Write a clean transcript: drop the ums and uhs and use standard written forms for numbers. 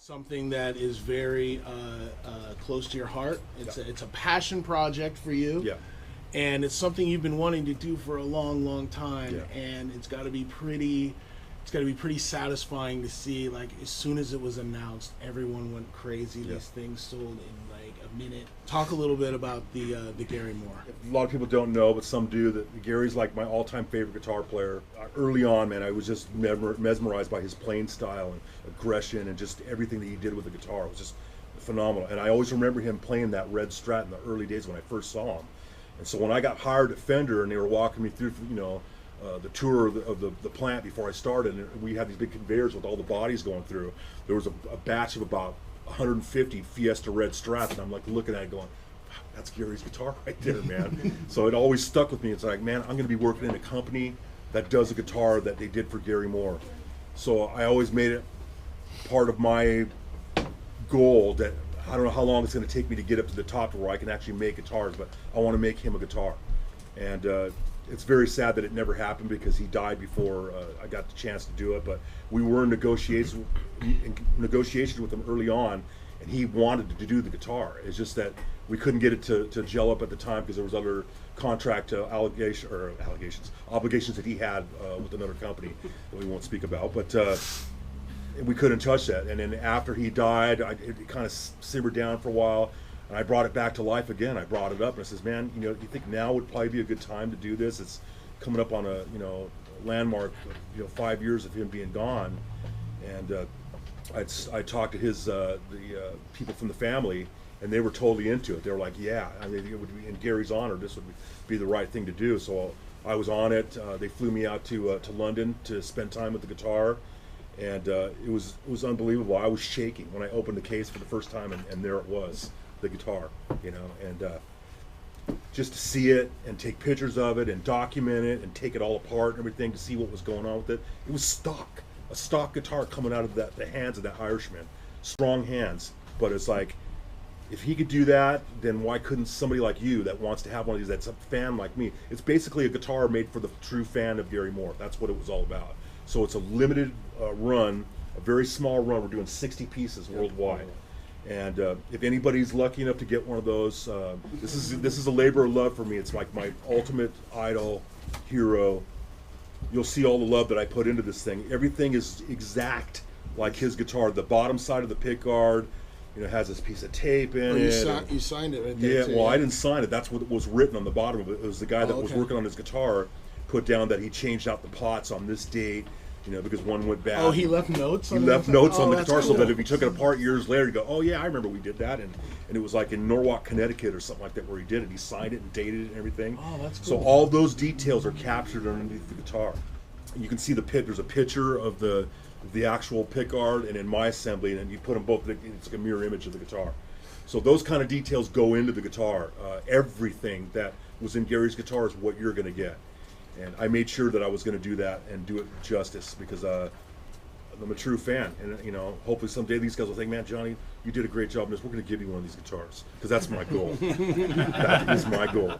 something that is very close to your heart. It's a passion project for you. Yeah. And it's something you've been wanting to do for a long, long time. Yeah. And it's got to be pretty satisfying to see, like, as soon as it was announced, everyone went crazy. Yeah. These things sold in like a minute. Talk a little bit about the Gary Moore. A lot of people don't know, but some do, that Gary's like my all-time favorite guitar player. Early on, man, I was just mesmerized by his playing style and aggression and just everything that he did with the guitar. It was just phenomenal. And I always remember him playing that red Strat in the early days when I first saw him. And so when I got hired at Fender and they were walking me through, the tour of the plant before I started, and we had these big conveyors with all the bodies going through, there was a batch of about 150 Fiesta red Strats, and I'm like looking at it going, wow, that's Gary's guitar right there, man. So it always stuck with me. It's like, man, I'm going to be working in a company that does a guitar that they did for Gary Moore. So I always made it part of my goal that I don't know how long it's going to take me to get up to the top to where I can actually make guitars, but I want to make him a guitar. And it's very sad that it never happened because he died before I got the chance to do it. But we were in negotiations with him early on, and he wanted to do the guitar. It's just that we couldn't get it to gel up at the time because there was other contract obligations that he had with another company that we won't speak about. But we couldn't touch that. And then after he died, it kind of simmered down for a while. And I brought it back to life again. I brought it up and I says, man, you think now would probably be a good time to do this? It's coming up on a, landmark, 5 years of him being gone. And I talked to the people from the family, and they were totally into it. They were like, yeah, I mean, it would be in Gary's honor, this would be the right thing to do. So I was on it. They flew me out to London to spend time with the guitar. And it was unbelievable. I was shaking when I opened the case for the first time, and there it was, the guitar, and just to see it and take pictures of it and document it and take it all apart and everything to see what was going on with it. It was a stock guitar coming out of the hands of that Irishman, strong hands. But it's like, if he could do that, then why couldn't somebody like you that wants to have one of these, that's a fan like me? It's basically a guitar made for the true fan of Gary Moore. That's what it was all about. So it's a limited run, a very small run. We're doing 60 pieces worldwide. And if anybody's lucky enough to get one of those, this is a labor of love for me. It's like my ultimate idol, hero. You'll see all the love that I put into this thing. Everything is exact like his guitar. The bottom side of the pickguard, has this piece of tape in it. You signed it right there. Yeah, too, well, I didn't sign it. That's what was written on the bottom of it. It was the guy that was okay. working on his guitar put down that he changed out the pots on this date, because one went bad. Oh, he left notes. He left notes on the that's guitar cool. so that if he took it apart years later, he'd go, "Oh yeah, I remember we did that," and it was like in Norwalk, Connecticut, or something like that, where he did it. He signed it and dated it and everything. Oh, that's cool. So all those details are captured underneath the guitar. You can see the pit. There's a picture of the actual pickguard and in my assembly, and you put them both. It's like a mirror image of the guitar. So those kind of details go into the guitar. Everything that was in Gary's guitar is what you're going to get. And I made sure that I was going to do that and do it justice because I'm a true fan. And, hopefully someday these guys will think, man, Johnny, you did a great job in this. We're going to give you one of these guitars because that's my goal. That is my goal.